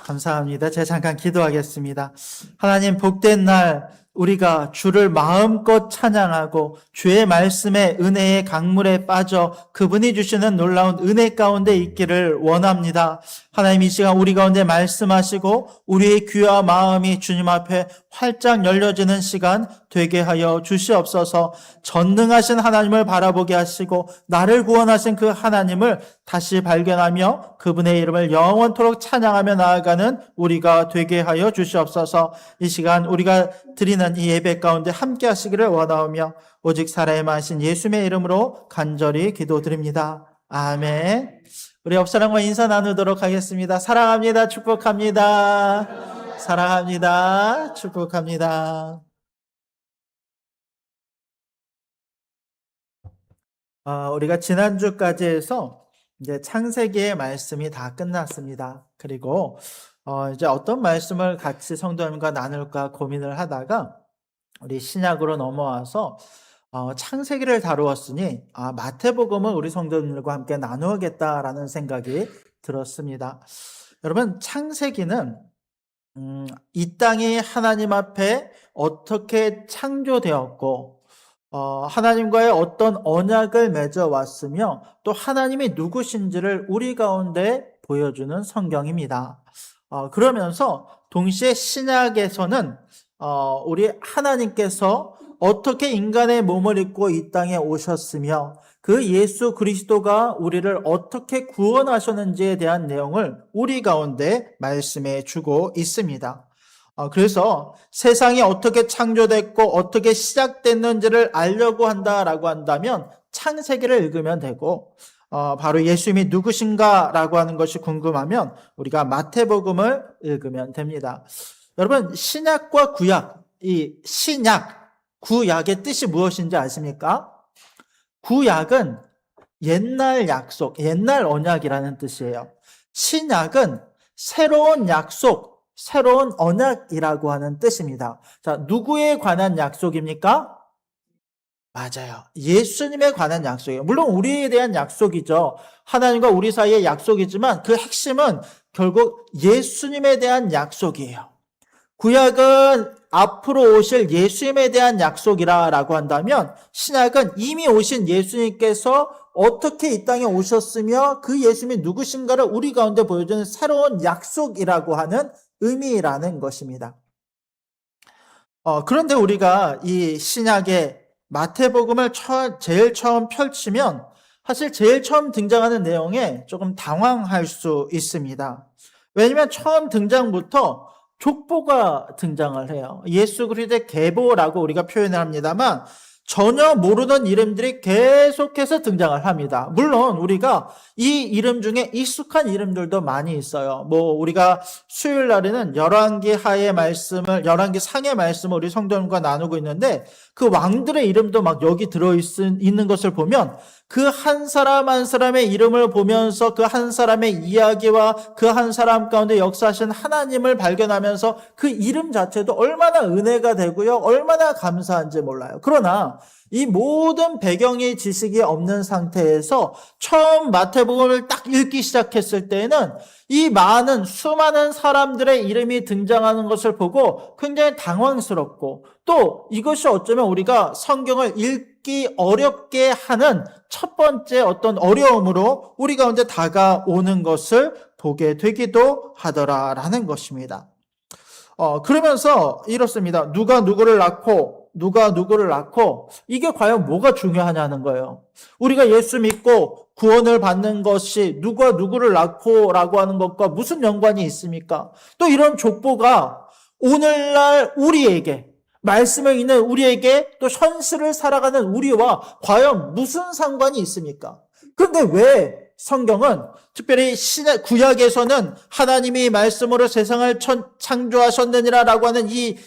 감사합니다. 제가 잠깐 기도하겠습니다. 하나님, 복된 날 우리가 주를 마음껏 찬양하고 주의 말씀에 은혜의 강물에 빠져 그분이 주시는 놀라운 은혜 가운데 있기를 원합니다. 하나님, 이 시간 우리 가운데 말씀하시고 우리의 귀와 마음이 주님 앞에 활짝 열려지는 시간 되게 하여 주시옵소서. 전능하신 하나님을 바라보게 하시고 나를 구원하신 그 하나님을 다시 발견하며 그분의 이름을 영원토록 찬양하며 나아가는 우리가 되게 하여 주시옵소서. 이 시간 우리가 드리는 이 예배 가운데 함께 하시기를 원하오며 오직 살아야만 하신 예수님의 이름으로 간절히 기도드립니다. 아멘. 우리 옆사람과 인사 나누도록 하겠습니다. 사랑합니다. 축복합니다. 사랑합니다. 축복합니다. 우리가 지난주까지 해서 이제 창세기의 말씀이 다 끝났습니다. 그리고 이제 어떤 말씀을 같이 성도님과 나눌까 고민을 하다가 우리 신약으로 넘어와서 창세기를 다루었으니 마태복음을 우리 성도님들과 함께 나누겠다라는 생각이 들었습니다. 여러분, 창세기는 이 땅이 하나님 앞에 어떻게 창조되었고 하나님과의 어떤 언약을 맺어왔으며 또 하나님이 누구신지를 우리 가운데 보여주는 성경입니다. 그러면서 동시에 신약에서는 우리 하나님께서 어떻게 인간의 몸을 입고 이 땅에 오셨으며 그 예수 그리스도가 우리를 어떻게 구원하셨는지에 대한 내용을 우리 가운데 말씀해 주고 있습니다. 그래서 세상이 어떻게 창조됐고 어떻게 시작됐는지를 알려고 한다라고 한다면 창세기를 읽으면 되고 바로 예수님이 누구신가라고 하는 것이 궁금하면 우리가 마태복음을 읽으면 됩니다. 여러분, 신약과 구약, 이 신약, 구약의 뜻이 무엇인지 아십니까? 구약은 옛날 약속, 옛날 언약이라는 뜻이에요. 신약은 새로운 약속, 새로운 언약이라고 하는 뜻입니다. 자, 누구에 관한 약속입니까? 맞아요. 예수님에 관한 약속이에요. 물론 우리에 대한 약속이죠. 하나님과 우리 사이의 약속이지만 그 핵심은 결국 예수님에 대한 약속이에요. 구약은 앞으로 오실 예수님에 대한 약속이라고 한다면 신약은 이미 오신 예수님께서 어떻게 이 땅에 오셨으며 그 예수님이 누구신가를 우리 가운데 보여주는 새로운 약속이라고 하는 의미라는 것입니다. 그런데 우리가 이 신약의 마태복음을 제일 처음 펼치면 사실 제일 처음 등장하는 내용에 조금 당황할 수 있습니다. 왜냐하면 처음 등장부터 족보가 등장을 해요. 예수 그리스도의 계보라고 우리가 표현을 합니다만 전혀 모르는 이름들이 계속해서 등장을 합니다. 물론 우리가 이 이름 중에 익숙한 이름들도 많이 있어요. 우리가 수요일 날에는 열왕기 상의 말씀을 우리 성도님과 나누고 있는데 그 왕들의 이름도 막 여기 들어있는 것을 보면 그 한 사람 한 사람의 이름을 보면서 그 한 사람의 이야기와 그 한 사람 가운데 역사하신 하나님을 발견하면서 그 이름 자체도 얼마나 은혜가 되고요, 얼마나 감사한지 몰라요. 그러나 이 모든 배경의 지식이 없는 상태에서 처음 마태복음을 딱 읽기 시작했을 때에는 이 수많은 사람들의 이름이 등장하는 것을 보고 굉장히 당황스럽고 또 이것이 어쩌면 우리가 성경을 읽기 어렵게 하는 첫 번째 어떤 어려움으로 우리 가운데 다가오는 것을 보게 되기도 하더라라는 것입니다. 그러면서 이렇습니다. 누가 누구를 낳고 이게 과연 뭐가 중요하냐는 거예요. 우리가 예수 믿고 구원을 받는 것이 누가 누구를 낳고라고 하는 것과 무슨 연관이 있습니까? 또 이런 족보가 오늘날 우리에게 말씀을 읽는 우리에게 또 현실을 살아가는 우리와 과연 무슨 상관이 있습니까? 그런데 왜 성경은 특별히 구약에서는 하나님이 말씀으로 세상을 창조하셨느니라라고 하는 이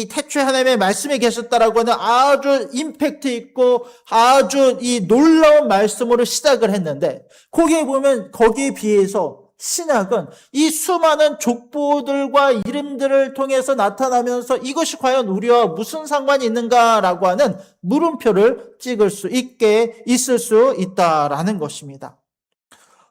태초에 하나님의 말씀이 계셨다라고 하는 아주 임팩트 있고 아주 이 놀라운 말씀으로 시작을 했는데 거기에 비해서 신약은 이 수많은 족보들과 이름들을 통해서 나타나면서 이것이 과연 우리와 무슨 상관이 있는가라고 하는 물음표를 있을 수 있다라는 것입니다.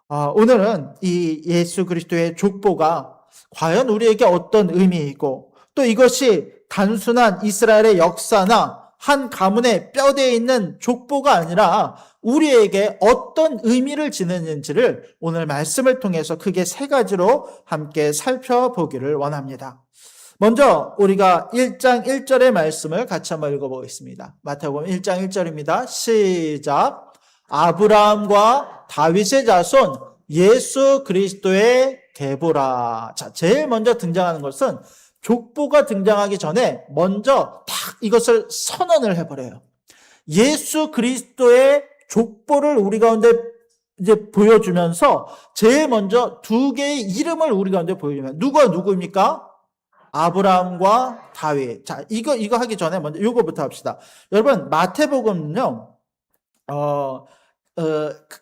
오늘은 이 예수 그리스도의 족보가 과연 우리에게 어떤 의미이고 또 이것이 단순한 이스라엘의 역사나 한 가문의 뼈대에 있는 족보가 아니라 우리에게 어떤 의미를 지니는지를 오늘 말씀을 통해서 크게 세 가지로 함께 살펴보기를 원합니다. 먼저 우리가 1장 1절의 말씀을 같이 한번 읽어보겠습니다. 마태복음 1장 1절입니다. 시작. 아브라함과 다윗의 자손 예수 그리스도의 계보라. 자, 제일 먼저 등장하는 것은 족보가 등장하기 전에 먼저 딱 이것을 선언을 해버려요. 예수 그리스도의 족보를 우리 가운데 이제 보여주면서 제일 먼저 두 개의 이름을 우리 가운데 보여주면 누가 누구입니까? 아브라함과 다윗. 자, 이거 하기 전에 먼저 이거부터 합시다. 여러분, 마태복음은요,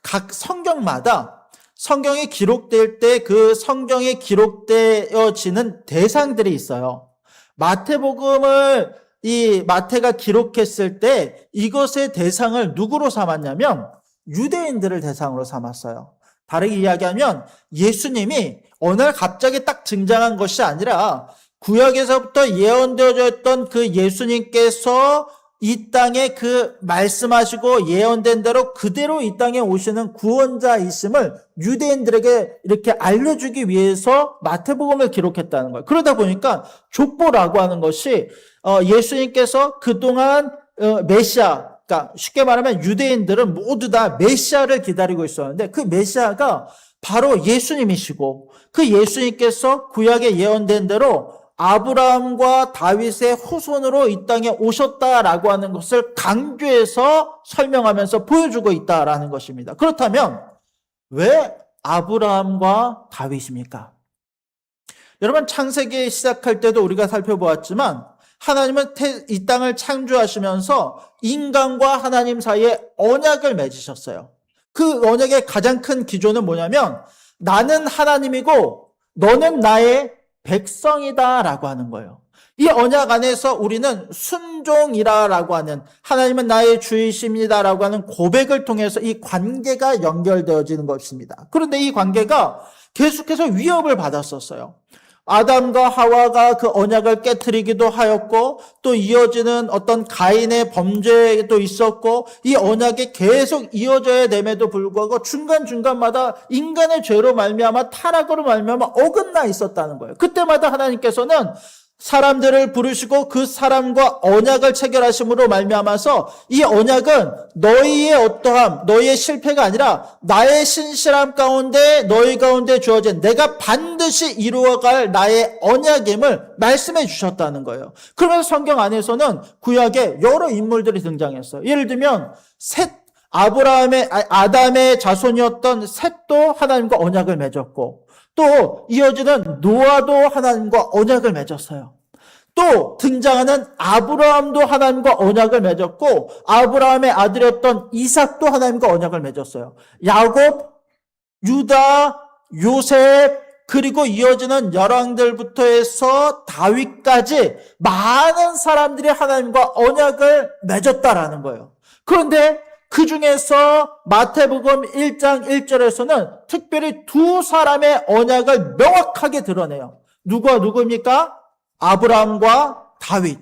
각 성경마다 성경이 기록될 때 그 성경에 기록되어지는 대상들이 있어요. 마태복음을 이 마태가 기록했을 때 이것의 대상을 누구로 삼았냐면 유대인들을 대상으로 삼았어요. 다르게 이야기하면 예수님이 어느 날 갑자기 딱 등장한 것이 아니라 구약에서부터 예언되어져 있던 그 예수님께서 이 땅에 그 말씀하시고 예언된 대로 그대로 이 땅에 오시는 구원자이심을 유대인들에게 이렇게 알려주기 위해서 마태복음을 기록했다는 거예요. 그러다 보니까 족보라고 하는 것이 예수님께서 그동안 메시아, 그러니까 쉽게 말하면 유대인들은 모두 다 메시아를 기다리고 있었는데 그 메시아가 바로 예수님이시고 그 예수님께서 구약에 예언된 대로 아브라함과 다윗의 후손으로 이 땅에 오셨다라고 하는 것을 강조해서 설명하면서 보여주고 있다라는 것입니다. 그렇다면 왜 아브라함과 다윗입니까? 여러분, 창세기 시작할 때도 우리가 살펴보았지만 하나님은 이 땅을 창조하시면서 인간과 하나님 사이에 언약을 맺으셨어요. 그 언약의 가장 큰 기조는 뭐냐면 나는 하나님이고 너는 나의 백성이다라고 하는 거예요. 이 언약 안에서 우리는 순종이라고 하는 하나님은 나의 주이십니다라고 하는 고백을 통해서 이 관계가 연결되어지는 것입니다. 그런데 이 관계가 계속해서 위협을 받았었어요. 아담과 하와가 그 언약을 깨트리기도 하였고 또 이어지는 어떤 가인의 범죄도 있었고 이 언약이 계속 이어져야 됨에도 불구하고 중간중간마다 인간의 죄로 말미암아 타락으로 말미암아 어긋나 있었다는 거예요. 그때마다 하나님께서는 사람들을 부르시고 그 사람과 언약을 체결하심으로 말미암아서 이 언약은 너희의 어떠함, 너희의 실패가 아니라 나의 신실함 가운데 너희 가운데 주어진 내가 반드시 이루어갈 나의 언약임을 말씀해 주셨다는 거예요. 그러면서 성경 안에서는 구약에 여러 인물들이 등장했어요. 예를 들면 아담의 자손이었던 셋도 하나님과 언약을 맺었고 또 이어지는 노아도 하나님과 언약을 맺었어요. 또 등장하는 아브라함도 하나님과 언약을 맺었고 아브라함의 아들이었던 이삭도 하나님과 언약을 맺었어요. 야곱, 유다, 요셉 그리고 이어지는 열왕들부터 해서 다윗까지 많은 사람들이 하나님과 언약을 맺었다라는 거예요. 그런데 그 중에서 마태복음 1장 1절에서는 특별히 두 사람의 언약을 명확하게 드러내요. 누가 누구입니까? 아브라함과 다윗.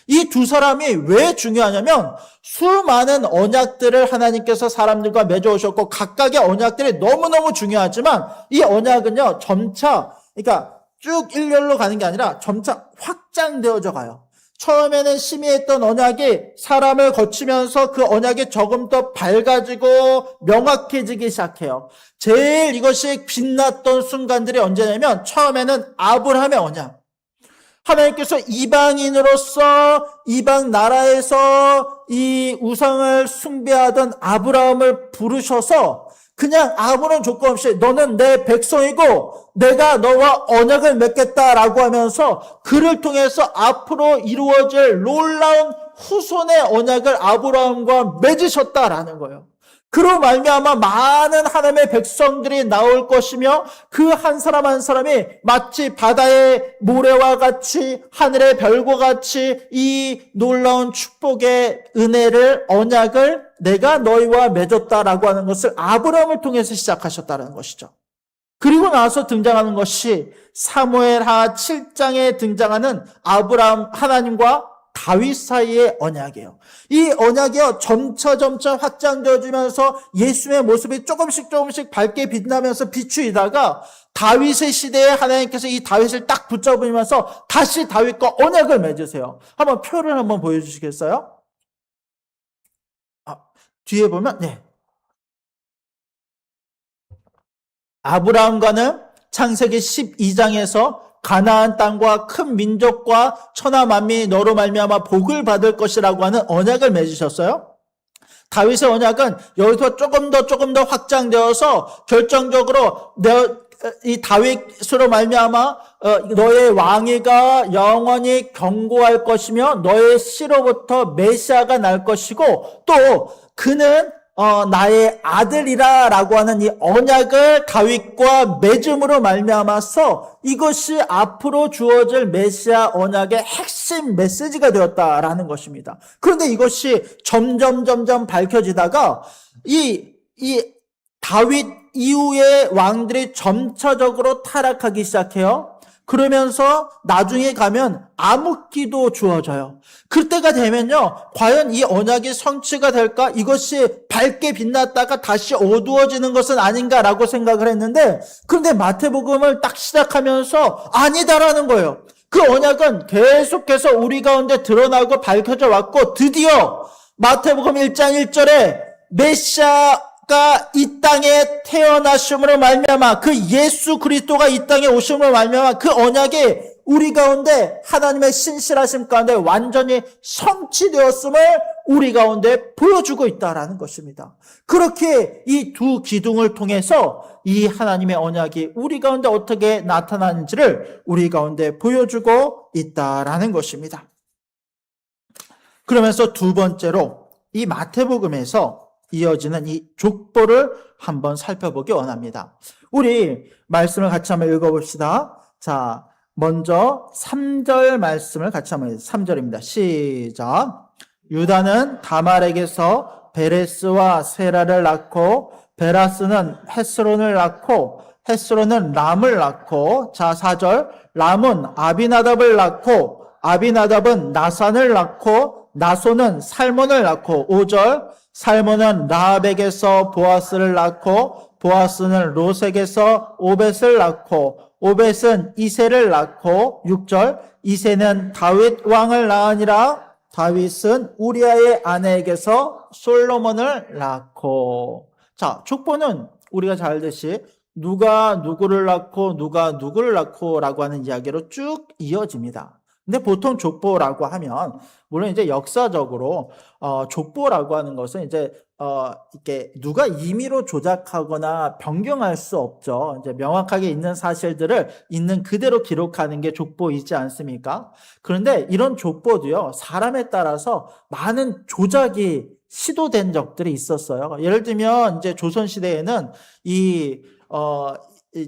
이 두 사람이 왜 중요하냐면 수많은 언약들을 하나님께서 사람들과 맺어오셨고 각각의 언약들이 너무너무 중요하지만 이 언약은요 점차 그러니까 쭉 일렬로 가는 게 아니라 점차 확장되어져 가요. 처음에는 희미했던 언약이 사람을 거치면서 그 언약이 조금 더 밝아지고 명확해지기 시작해요. 제일 이것이 빛났던 순간들이 언제냐면 처음에는 아브라함의 언약. 하나님께서 이방인으로서 이방 나라에서 이 우상을 숭배하던 아브라함을 부르셔서 그냥 아무런 조건 없이 너는 내 백성이고 내가 너와 언약을 맺겠다라고 하면서 그를 통해서 앞으로 이루어질 놀라운 후손의 언약을 아브라함과 맺으셨다라는 거예요. 그로 말미암아 많은 하나님의 백성들이 나올 것이며 그 한 사람 한 사람이 마치 바다의 모래와 같이 하늘의 별과 같이 이 놀라운 축복의 은혜를 언약을 내가 너희와 맺었다라고 하는 것을 아브라함을 통해서 시작하셨다는 것이죠. 그리고 나서 등장하는 것이 사무엘하 7장에 등장하는 아브라함 하나님과 다윗 사이의 언약이에요. 이 언약이요 점차 확장되어지면서 예수의 모습이 조금씩 밝게 빛나면서 비추이다가 다윗의 시대에 하나님께서 이 다윗을 딱 붙잡으면서 다시 다윗과 언약을 맺으세요. 한번 표를 한번 보여주시겠어요? 뒤에 보면 아브라함과는 창세기 12장에서 가나안 땅과 큰 민족과 천하 만민이 너로 말미암아 복을 받을 것이라고 하는 언약을 맺으셨어요. 다윗의 언약은 여기서 조금 더 확장되어서 결정적으로 이 다윗으로 말미암아 너의 왕위가 영원히 견고할 것이며 너의 씨로부터 메시아가 날 것이고 또 그는 나의 아들이라 라고 하는 이 언약을 다윗과 맺음으로 말미암아서 이것이 앞으로 주어질 메시아 언약의 핵심 메시지가 되었다라는 것입니다. 그런데 이것이 점점 밝혀지다가 이 다윗 이후의 왕들이 점차적으로 타락하기 시작해요. 그러면서 나중에 가면 암흑기도 주어져요. 그때가 되면요, 과연 이 언약이 성취가 될까? 이것이 밝게 빛났다가 다시 어두워지는 것은 아닌가라고 생각을 했는데, 그런데 마태복음을 딱 시작하면서 아니다라는 거예요. 그 언약은 계속해서 우리 가운데 드러나고 밝혀져 왔고, 드디어 마태복음 1장 1절에 메시아가 이 땅에 태어나심으로 말미암아 그 예수 그리스도가 이 땅에 오심으로 말미암아 그 언약이 우리 가운데 하나님의 신실하심 가운데 완전히 성취되었음을 우리 가운데 보여주고 있다라는 것입니다. 그렇게 이 두 기둥을 통해서 이 하나님의 언약이 우리 가운데 어떻게 나타나는지를 우리 가운데 보여주고 있다라는 것입니다. 그러면서 두 번째로 이 마태복음에서 이어지는 이 족보를 한번 살펴보기 원합니다. 우리 말씀을 같이 한번 읽어봅시다. 자, 먼저 3절 말씀을 같이 한번 3절입니다. 시작. 유다는 다말에게서 베레스와 세라를 낳고 베라스는 헤스론을 낳고 헤스론은 람을 낳고 자 4절 람은 아비나답을 낳고 아비나답은 나산을 낳고 나손은 살몬을 낳고 5절 살몬은 라합에게서 보아스를 낳고 보아스는 롯에게서 오벳을 낳고 오벳은 이새를 낳고 6절 이새는 다윗 왕을 낳으니라 다윗은 우리아의 아내에게서 솔로몬을 낳고 자 족보는 우리가 잘 알듯이 누가 누구를 낳고 누가 누구를 낳고 라고 하는 이야기로 쭉 이어집니다. 근데 보통 족보라고 하면 물론 이제 역사적으로 족보라고 하는 것은 이제 이렇게 누가 임의로 조작하거나 변경할 수 없죠. 이제 명확하게 있는 사실들을 있는 그대로 기록하는 게 족보이지 않습니까? 그런데 이런 족보도요 사람에 따라서 많은 조작이 시도된 적들이 있었어요. 예를 들면 이제 조선 시대에는 이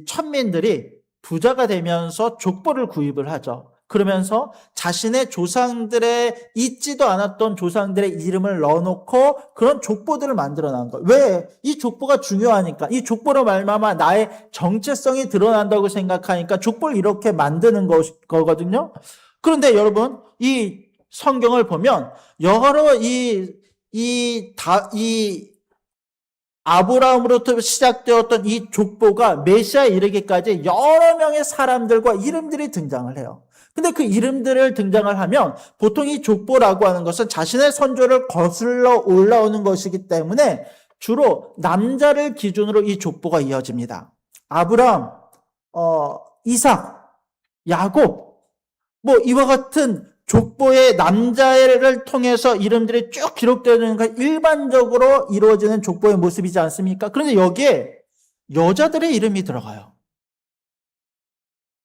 천민들이 부자가 되면서 족보를 구입을 하죠. 그러면서 자신의 조상들의 있지도 않았던 조상들의 이름을 넣어놓고 그런 족보들을 만들어 나간 거예요. 왜? 이 족보가 중요하니까. 이 족보로 말미암아 나의 정체성이 드러난다고 생각하니까 족보를 이렇게 만드는 거거든요. 그런데 여러분, 이 성경을 보면 여러 아브라함으로부터 시작되었던 이 족보가 메시아에 이르기까지 여러 명의 사람들과 이름들이 등장을 해요. 근데 그 이름들을 등장을 하면 보통 이 족보라고 하는 것은 자신의 선조를 거슬러 올라오는 것이기 때문에 주로 남자를 기준으로 이 족보가 이어집니다. 아브라함, 이삭, 야곱, 뭐 이와 같은 족보의 남자를 통해서 이름들이 쭉 기록되는 건 일반적으로 이루어지는 족보의 모습이지 않습니까? 그런데 여기에 여자들의 이름이 들어가요.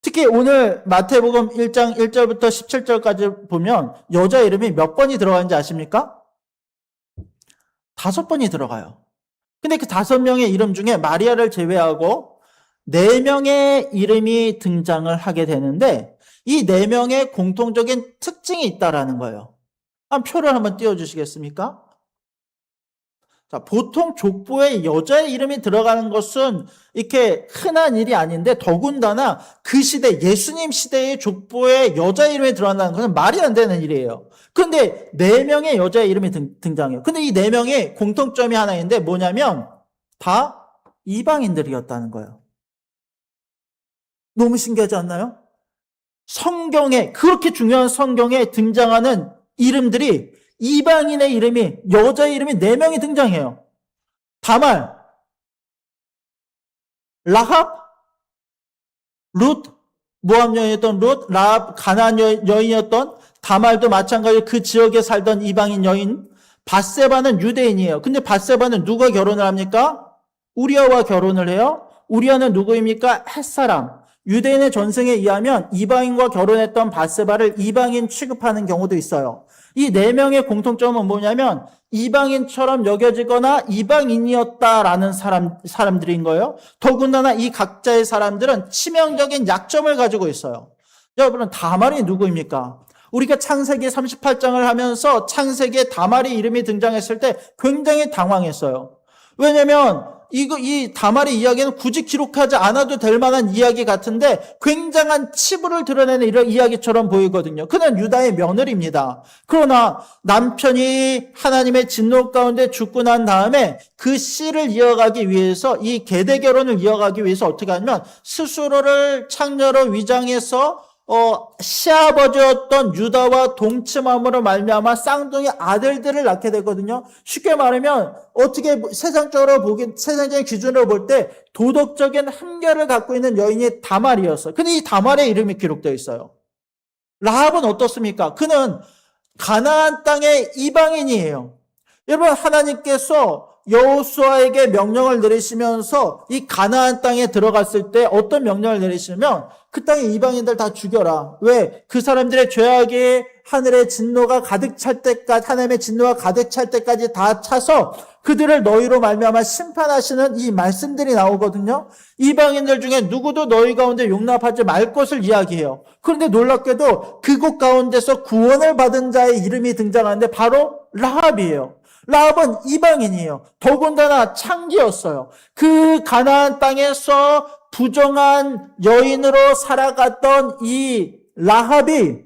특히 오늘 마태복음 1장 1절부터 17절까지 보면 여자 이름이 몇 번이 들어가는지 아십니까? 5번이 들어가요. 근데 그 5명의 이름 중에 마리아를 제외하고 4명의 이름이 등장을 하게 되는데 이 4명의 공통적인 특징이 있다라는 거예요. 한 표를 한번 띄워주시겠습니까? 자, 보통 족보에 여자의 이름이 들어가는 것은 이렇게 흔한 일이 아닌데 더군다나 그 시대, 예수님 시대의 족보에 여자의 이름이 들어간다는 것은 말이 안 되는 일이에요. 그런데 4명의 여자의 이름이 등장해요. 근데 이 4명의 공통점이 하나 있는데 뭐냐면 다 이방인들이었다는 거예요. 너무 신기하지 않나요? 성경에, 그렇게 중요한 성경에 등장하는 이름들이 이방인의 이름이, 여자의 이름이 4명이 등장해요. 다말, 라합, 룻, 모압 여인이었던 룻, 라합, 가나안 여인이었던 다말도 마찬가지로 그 지역에 살던 이방인 여인, 밧세바는 유대인이에요. 근데 밧세바는 누가 결혼을 합니까? 우리아와 결혼을 해요. 우리아는 누구입니까? 햇사람. 유대인의 전승에 의하면 이방인과 결혼했던 밧세바를 이방인 취급하는 경우도 있어요. 이 4명의 공통점은 뭐냐면 이방인처럼 여겨지거나 이방인이었다라는 사람들인 거예요. 더군다나 이 각자의 사람들은 치명적인 약점을 가지고 있어요. 여러분, 다말이 누구입니까? 우리가 창세기 38장을 하면서 창세기에 다말이 이름이 등장했을 때 굉장히 당황했어요. 왜냐면 이 다말의 이야기는 굳이 기록하지 않아도 될 만한 이야기 같은데 굉장한 치부를 드러내는 이런 이야기처럼 보이거든요. 그는 유다의 며느리입니다. 그러나 남편이 하나님의 진노 가운데 죽고 난 다음에 그 씨를 이어가기 위해서 이 계대 결혼을 이어가기 위해서 어떻게 하냐면 스스로를 창녀로 위장해서 시아버지였던 유다와 동침함으로 말미암아 쌍둥이 아들들을 낳게 되거든요. 쉽게 말하면 어떻게 세상적인 기준으로 볼 때 도덕적인 한계를 갖고 있는 여인이 다말이었어요. 근데 이 다말의 이름이 기록되어 있어요. 라합은 어떻습니까? 그는 가나안 땅의 이방인이에요. 여러분, 하나님께서 여호수아에게 명령을 내리시면서 이 가나안 땅에 들어갔을 때 어떤 명령을 내리시면 그 땅의 이방인들 다 죽여라. 왜? 그 사람들의 죄악이 하늘의 진노가 가득 찰 때까지, 하나님의 진노가 가득 찰 때까지 다 차서 그들을 너희로 말미암아 심판하시는 이 말씀들이 나오거든요. 이방인들 중에 누구도 너희 가운데 용납하지 말 것을 이야기해요. 그런데 놀랍게도 그곳 가운데서 구원을 받은 자의 이름이 등장하는데 바로 라합이에요. 라합은 이방인이에요. 더군다나 창기였어요. 그 가나안 땅에서 부정한 여인으로 살아갔던 이 라합이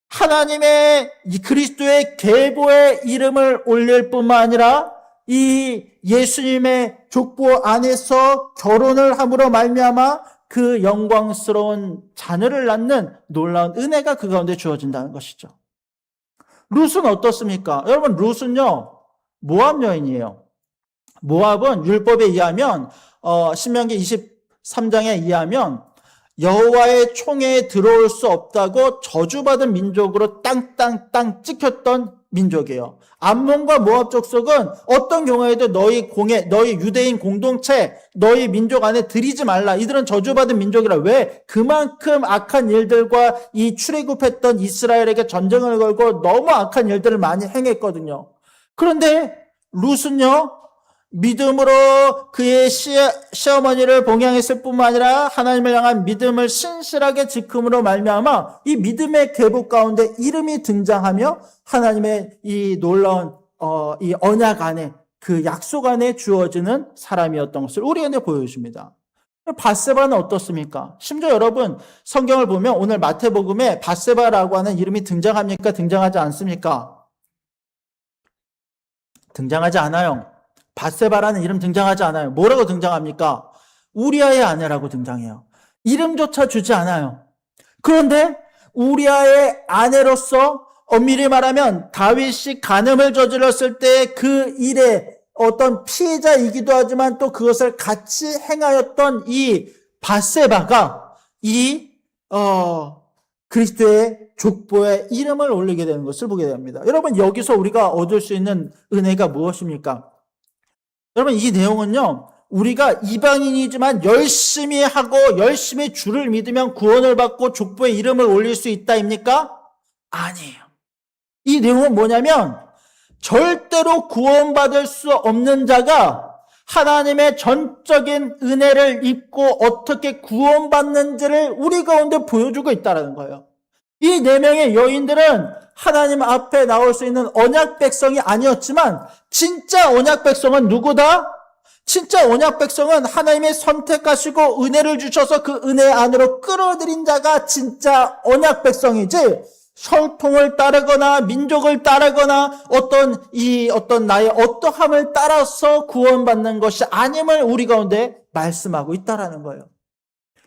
하나님의 그리스도의 계보의 이름을 올릴 뿐만 아니라 이 예수님의 족보 안에서 결혼을 함으로 말미암아 그 영광스러운 자녀를 낳는 놀라운 은혜가 그 가운데 주어진다는 것이죠. 룻은 어떻습니까? 여러분, 룻은요, 모압 여인이에요. 모압은 율법에 의하면, 신명기 23장에 의하면 여호와의 총회에 들어올 수 없다고 저주받은 민족으로 땅땅땅 찍혔던 민족이에요. 암몬과 모압 족속은 어떤 경우에도 너희 유대인 공동체, 너희 민족 안에 들이지 말라. 이들은 저주받은 민족이라. 왜? 그만큼 악한 일들과 이 출애굽했던 이스라엘에게 전쟁을 걸고 너무 악한 일들을 많이 행했거든요. 그런데 룻은요, 믿음으로 그의 시어머니를 봉양했을 뿐만 아니라 하나님을 향한 믿음을 신실하게 지킴으로 말미암아 이 믿음의 계보 가운데 이름이 등장하며 하나님의 이 놀라운 이 언약 안에 그 약속 안에 주어지는 사람이었던 것을 우리에게 보여줍니다. 밧세바는 어떻습니까? 심지어 여러분, 성경을 보면 오늘 마태복음에 밧세바라고 하는 이름이 등장합니까? 등장하지 않습니까? 등장하지 않아요. 밧세바라는 이름 등장하지 않아요. 뭐라고 등장합니까? 우리아의 아내라고 등장해요. 이름조차 주지 않아요. 그런데 우리아의 아내로서 엄밀히 말하면 다윗이 간음을 저질렀을 때 그 일의 어떤 피해자이기도 하지만 또 그것을 같이 행하였던 이 밧세바가 이 그리스도의 족보에 이름을 올리게 되는 것을 보게 됩니다. 여러분, 여기서 우리가 얻을 수 있는 은혜가 무엇입니까? 여러분, 이 내용은요, 우리가 이방인이지만 열심히 하고 열심히 주를 믿으면 구원을 받고 족보에 이름을 올릴 수 있다입니까? 아니에요. 이 내용은 뭐냐면 절대로 구원받을 수 없는 자가 하나님의 전적인 은혜를 입고 어떻게 구원받는지를 우리 가운데 보여주고 있다는 거예요. 이 네 명의 여인들은 하나님 앞에 나올 수 있는 언약 백성이 아니었지만 진짜 언약 백성은 누구다? 진짜 언약 백성은 하나님의 선택하시고 은혜를 주셔서 그 은혜 안으로 끌어들인 자가 진짜 언약 백성이지, 혈통을 따르거나 민족을 따르거나 어떤 나의 어떠함을 따라서 구원받는 것이 아님을 우리 가운데 말씀하고 있다라는 거예요.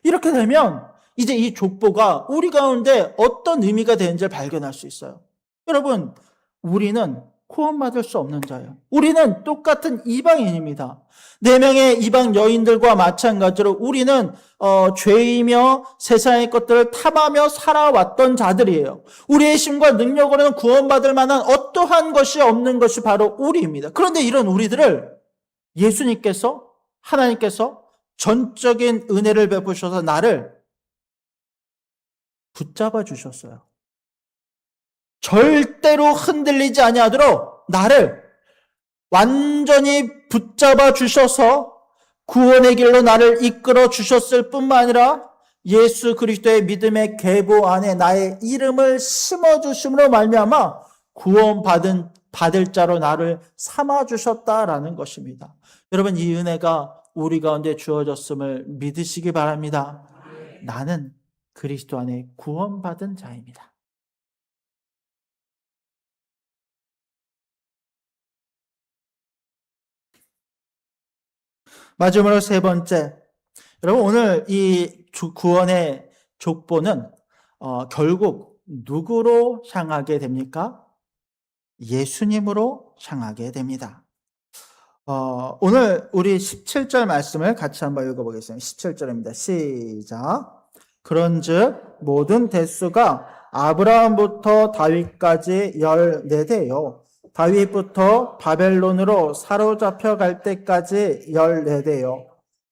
이렇게 되면 이제 이 족보가 우리 가운데 어떤 의미가 되는지를 발견할 수 있어요. 여러분, 우리는 구원받을 수 없는 자예요. 우리는 똑같은 이방인입니다. 네 명의 이방 여인들과 마찬가지로 우리는 죄이며 세상의 것들을 탐하며 살아왔던 자들이에요. 우리의 힘과 능력으로는 구원받을 만한 어떠한 것이 없는 것이 바로 우리입니다. 그런데 이런 우리들을 예수님께서, 하나님께서 전적인 은혜를 베푸셔서 나를 붙잡아 주셨어요. 절대로 흔들리지 아니하도록 나를 완전히 붙잡아 주셔서 구원의 길로 나를 이끌어 주셨을 뿐만 아니라 예수 그리스도의 믿음의 계보 안에 나의 이름을 심어 주심으로 말미암아 받을 자로 나를 삼아 주셨다라는 것입니다. 여러분, 이 은혜가 우리 가운데 주어졌음을 믿으시기 바랍니다. 나는 그리스도 안에 구원받은 자입니다. 마지막으로 세 번째, 여러분 오늘 이 구원의 족보는 결국 누구로 향하게 됩니까? 예수님으로 향하게 됩니다. 오늘 우리 17절 말씀을 같이 한번 읽어보겠습니다. 17절입니다. 시작. 그런즉 모든 대수가 아브라함부터 다윗까지 14대요. 다윗부터 바벨론으로 사로잡혀 갈 때까지 14대요.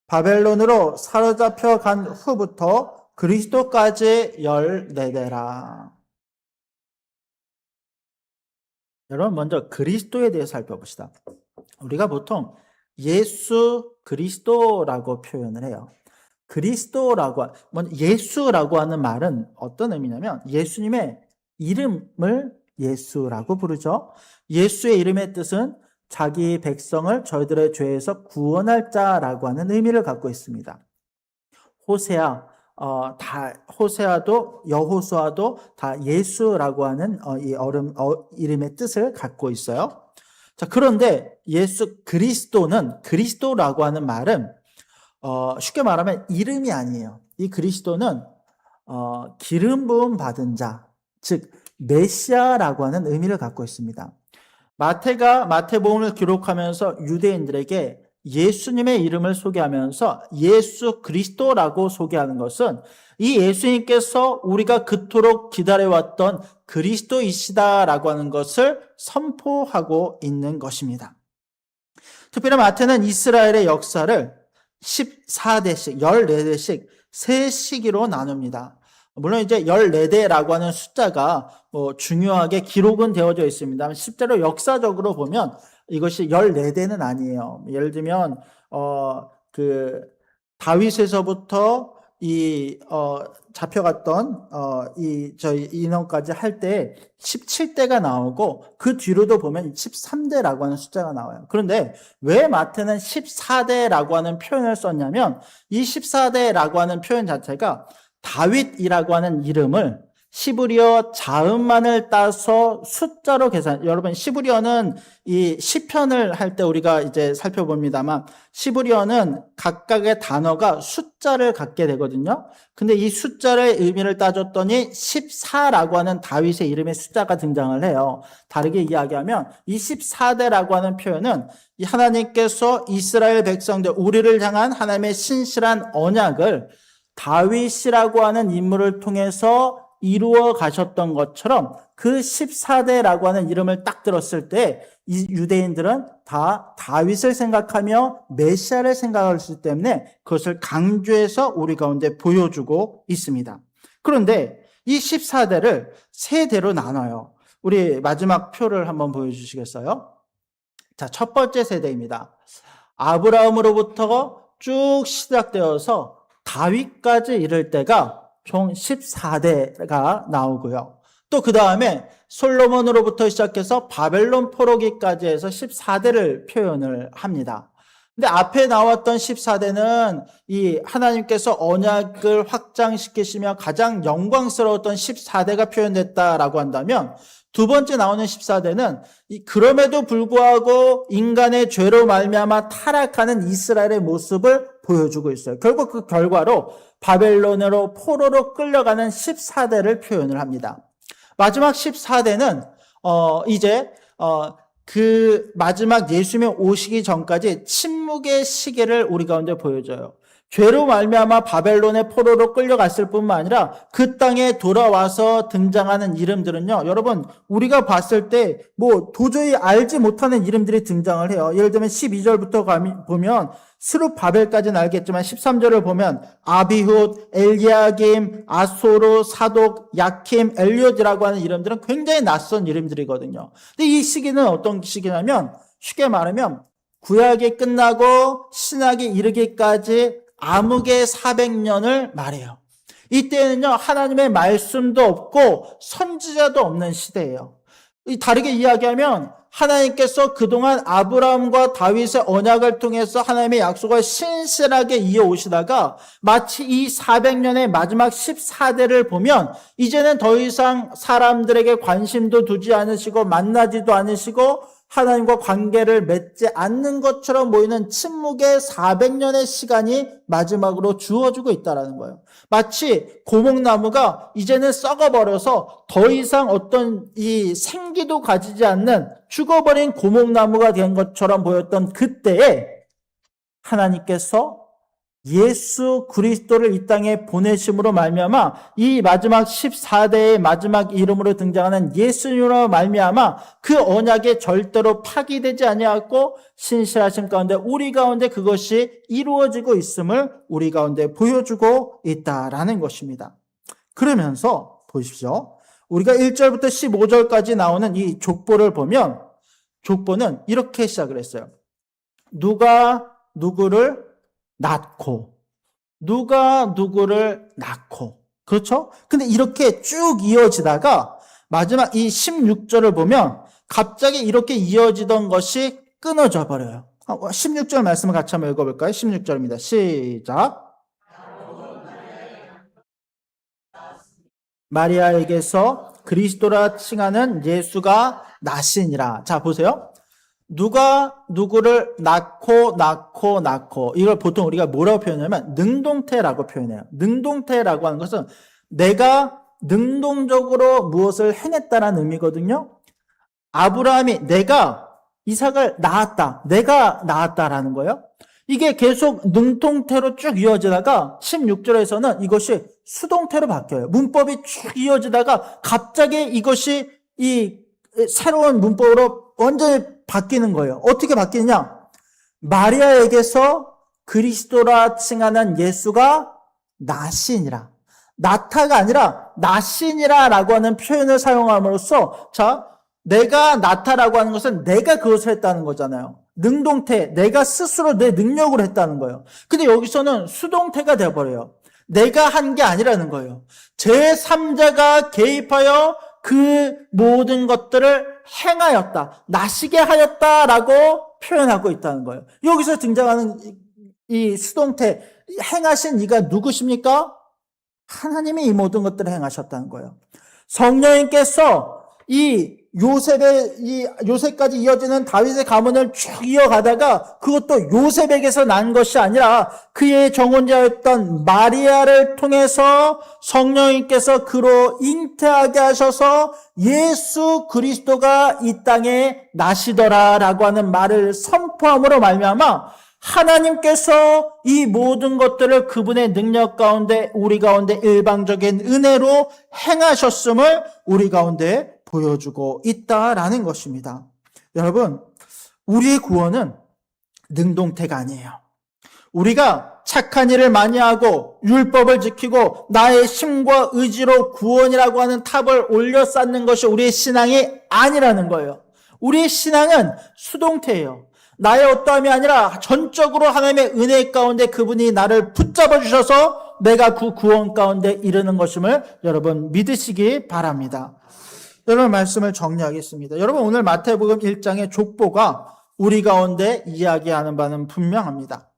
바벨론으로 사로잡혀 간 후부터 그리스도까지 14대라. 여러분, 먼저 그리스도에 대해 살펴봅시다. 우리가 보통 예수 그리스도라고 표현을 해요. 예수라고 하는 말은 어떤 의미냐면 예수님의 이름을 예수라고 부르죠. 예수의 이름의 뜻은 자기 백성을 저희들의 죄에서 구원할 자라고 하는 의미를 갖고 있습니다. 호세아도 여호수아도 다 예수라고 하는 이름의 뜻을 갖고 있어요. 자, 그런데 예수 그리스도라고 하는 말은 쉽게 말하면 이름이 아니에요. 이 그리스도는 기름 부음 받은 자, 즉 메시아라고 하는 의미를 갖고 있습니다. 마태가 마태복음을 기록하면서 유대인들에게 예수님의 이름을 소개하면서 예수 그리스도라고 소개하는 것은 이 예수님께서 우리가 그토록 기다려왔던 그리스도이시다라고 하는 것을 선포하고 있는 것입니다. 특별히 마태는 이스라엘의 역사를 14대씩, 14대씩 세 시기로 나눕니다. 물론 이제 14대라고 하는 숫자가 중요하게 기록은 되어져 있습니다. 실제로 역사적으로 보면 이것이 14대는 아니에요. 예를 들면 다윗에서부터 잡혀갔던 저희 인원까지 할 때 17대가 나오고 그 뒤로도 보면 13대라고 하는 숫자가 나와요. 그런데 왜 마태는 14대라고 하는 표현을 썼냐면 이 14대라고 하는 표현 자체가 다윗이라고 하는 이름을 시브리어 자음만을 따서 숫자로 여러분 시브리어는 이 시편을 할 때 우리가 이제 살펴봅니다만 시브리어는 각각의 단어가 숫자를 갖게 되거든요. 근데 이 숫자의 의미를 따졌더니 14라고 하는 다윗의 이름의 숫자가 등장을 해요. 다르게 이야기하면 이 14대라고 하는 표현은 이 하나님께서 이스라엘 백성들 우리를 향한 하나님의 신실한 언약을 다윗이라고 하는 인물을 통해서 이루어 가셨던 것처럼 그 14대라고 하는 이름을 딱 들었을 때 이 유대인들은 다 다윗을 생각하며 메시아를 생각했기 때문에 그것을 강조해서 우리 가운데 보여주고 있습니다. 그런데 이 14대를 세 대로 나눠요. 우리 마지막 표를 한번 보여주시겠어요? 자, 첫 번째 세대입니다. 아브라함으로부터 쭉 시작되어서 다윗까지 이를 때가 총 14대가 나오고요. 또 그 다음에 솔로몬으로부터 시작해서 바벨론 포로기까지 해서 14대를 표현을 합니다. 근데 앞에 나왔던 14대는 이 하나님께서 언약을 확장시키시며 가장 영광스러웠던 14대가 표현됐다라고 한다면, 두 번째 나오는 14대는 그럼에도 불구하고 인간의 죄로 말미암아 타락하는 이스라엘의 모습을 보여주고 있어요. 결국 그 결과로 바벨론으로 포로로 끌려가는 14대를 표현을 합니다. 마지막 14대는 이제 그 마지막 예수님이 오시기 전까지 침묵의 시계를 우리 가운데 보여줘요. 죄로 말미암아 바벨론의 포로로 끌려갔을 뿐만 아니라 그 땅에 돌아와서 등장하는 이름들은요, 여러분 우리가 봤을 때 뭐 도저히 알지 못하는 이름들이 등장을 해요. 예를 들면 12절부터 보면 스룹바벨까지는 알겠지만 13절을 보면 아비훗, 엘리야김, 아소르, 사독, 야킴, 엘리옷이라고 하는 이름들은 굉장히 낯선 이름들이거든요. 근데 이 시기는 어떤 시기냐면, 쉽게 말하면 구약이 끝나고 신약이 이르기까지 암흑의 400년을 말해요. 이때는요, 하나님의 말씀도 없고 선지자도 없는 시대예요. 다르게 이야기하면 하나님께서 그동안 아브라함과 다윗의 언약을 통해서 하나님의 약속을 신실하게 이어오시다가 마치 이 400년의 마지막 14대를 보면 이제는 더 이상 사람들에게 관심도 두지 않으시고 만나지도 않으시고 하나님과 관계를 맺지 않는 것처럼 보이는 침묵의 400년의 시간이 마지막으로 주어지고 있다는 거예요. 마치 고목나무가 이제는 썩어버려서 더 이상 어떤 이 생기도 가지지 않는 죽어버린 고목나무가 된 것처럼 보였던 그때에 하나님께서 예수 그리스도를 이 땅에 보내심으로 말미암아 이 마지막 14대의 마지막 이름으로 등장하는 예수님으로 말미암아 그 언약이 절대로 파기되지 아니하고 신실하심 가운데 우리 가운데 그것이 이루어지고 있음을 우리 가운데 보여주고 있다라는 것입니다. 그러면서 보십시오. 우리가 1절부터 15절까지 나오는 이 족보를 보면 족보는 이렇게 시작을 했어요. 누가 누구를 낳고, 누가 누구를 낳고. 그렇죠? 근데 이렇게 쭉 이어지다가 마지막 이 16절을 보면 갑자기 이렇게 이어지던 것이 끊어져 버려요. 16절 말씀을 같이 한번 읽어볼까요? 16절입니다. 시작. 마리아에게서 그리스도라 칭하는 예수가 나시니라. 자, 보세요. 누가 누구를 낳고. 이걸 보통 우리가 뭐라고 표현하냐면 능동태라고 표현해요. 능동태라고 하는 것은 내가 능동적으로 무엇을 해냈다라는 의미거든요. 아브라함이 내가 이삭을 낳았다. 내가 낳았다라는 거예요. 이게 계속 능동태로 쭉 이어지다가 16절에서는 이것이 수동태로 바뀌어요. 문법이 쭉 이어지다가 갑자기 이것이 이 새로운 문법으로 완전히 바뀌는 거예요. 어떻게 바뀌느냐? 마리아에게서 그리스도라 칭하는 예수가 나시니라. 나타가 아니라 나시니라라고 하는 표현을 사용함으로써, 자, 내가 나타라고 하는 것은 내가 그것을 했다는 거잖아요. 능동태, 내가 스스로 내 능력으로 했다는 거예요. 근데 여기서는 수동태가 되어버려요. 내가 한 게 아니라는 거예요. 제3자가 개입하여 그 모든 것들을 행하였다, 나시게 하였다라고 표현하고 있다는 거예요. 여기서 등장하는 이 수동태, 행하신 이가 누구십니까? 하나님이 이 모든 것들을 행하셨다는 거예요. 성령님께서 이 요셉까지 이어지는 다윗의 가문을 쭉 이어가다가 그것도 요셉에게서 난 것이 아니라 그의 정혼자였던 마리아를 통해서 성령님께서 그로 잉태하게 하셔서 예수 그리스도가 이 땅에 나시더라라고 하는 말을 선포함으로 말미암아 하나님께서 이 모든 것들을 그분의 능력 가운데 우리 가운데 일방적인 은혜로 행하셨음을 우리 가운데 보여주고 있다라는 것입니다. 여러분, 우리의 구원은 능동태가 아니에요. 우리가 착한 일을 많이 하고 율법을 지키고 나의 힘과 의지로 구원이라고 하는 탑을 올려 쌓는 것이 우리의 신앙이 아니라는 거예요. 우리의 신앙은 수동태예요. 나의 어떠함이 아니라 전적으로 하나님의 은혜 가운데 그분이 나를 붙잡아 주셔서 내가 그 구원 가운데 이르는 것임을 여러분 믿으시기 바랍니다. 여러분 말씀을 정리하겠습니다. 여러분 오늘 마태복음 1장의 족보가 우리 가운데 이야기하는 바는 분명합니다.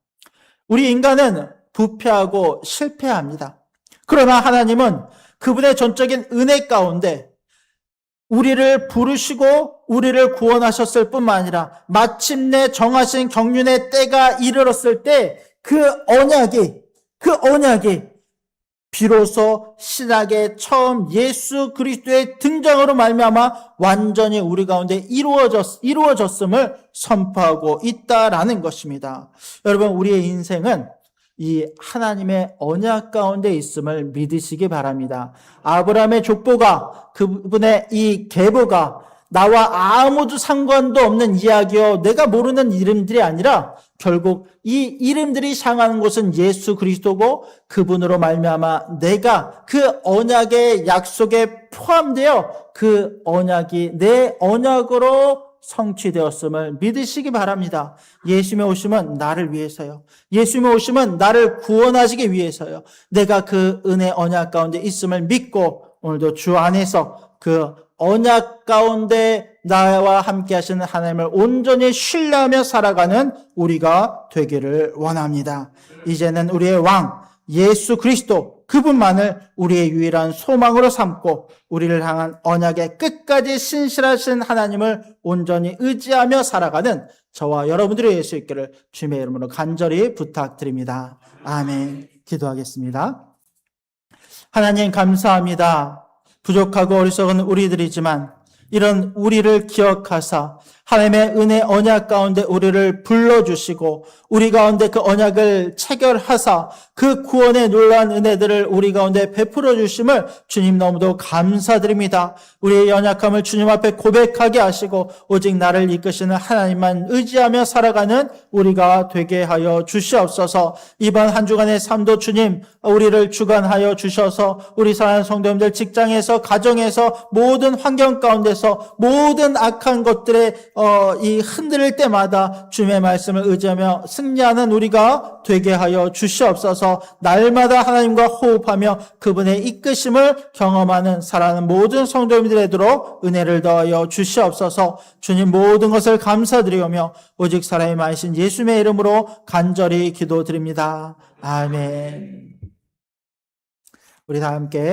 우리 인간은 부패하고 실패합니다. 그러나 하나님은 그분의 전적인 은혜 가운데 우리를 부르시고 우리를 구원하셨을 뿐만 아니라 마침내 정하신 경륜의 때가 이르렀을 때 그 언약이 비로소 신약의 처음 예수 그리스도의 등장으로 말미암아 완전히 우리 가운데 이루어졌음을 선포하고 있다라는 것입니다. 여러분 우리의 인생은 이 하나님의 언약 가운데 있음을 믿으시기 바랍니다. 아브라함의 족보가 그분의 이 계보가 나와 아무도 상관도 없는 이야기요 내가 모르는 이름들이 아니라 결국 이 이름들이 향하는 곳은 예수 그리스도고 그분으로 말미암아 내가 그 언약의 약속에 포함되어 그 언약이 내 언약으로 성취되었음을 믿으시기 바랍니다. 예수님의 오심은 나를 위해서요. 예수님의 오심은 나를 구원하시기 위해서요. 내가 그 은혜 언약 가운데 있음을 믿고 오늘도 주 안에서 그 언약 가운데 나와 함께 하시는 하나님을 온전히 신뢰하며 살아가는 우리가 되기를 원합니다. 이제는 우리의 왕 예수 그리스도 그분만을 우리의 유일한 소망으로 삼고 우리를 향한 언약의 끝까지 신실하신 하나님을 온전히 의지하며 살아가는 저와 여러분들이 될 수 있기를 주님의 이름으로 간절히 부탁드립니다. 아멘. 기도하겠습니다. 하나님 감사합니다. 부족하고 어리석은 우리들이지만 이런 우리를 기억하사 하나님의 은혜 언약 가운데 우리를 불러주시고 우리 가운데 그 언약을 체결하사 그 구원의 놀라운 은혜들을 우리 가운데 베풀어 주심을 주님 너무도 감사드립니다. 우리의 연약함을 주님 앞에 고백하게 하시고 오직 나를 이끄시는 하나님만 의지하며 살아가는 우리가 되게 하여 주시옵소서. 이번 한 주간의 삶도 주님 우리를 주관하여 주셔서 우리 사랑하는 성도님들 직장에서 가정에서 모든 환경 가운데서 모든 악한 것들에 이 흔들릴 때마다 주님의 말씀을 의지하며 승리하는 우리가 되게 하여 주시옵소서. 날마다 하나님과 호흡하며 그분의 이끄심을 경험하는 살아가는 모든 성도님들이 되도록 은혜를 더하여 주시옵소서. 주님 모든 것을 감사드리오며 오직 사랑이 많으신 예수님의 이름으로 간절히 기도드립니다. 아멘. 우리 다 함께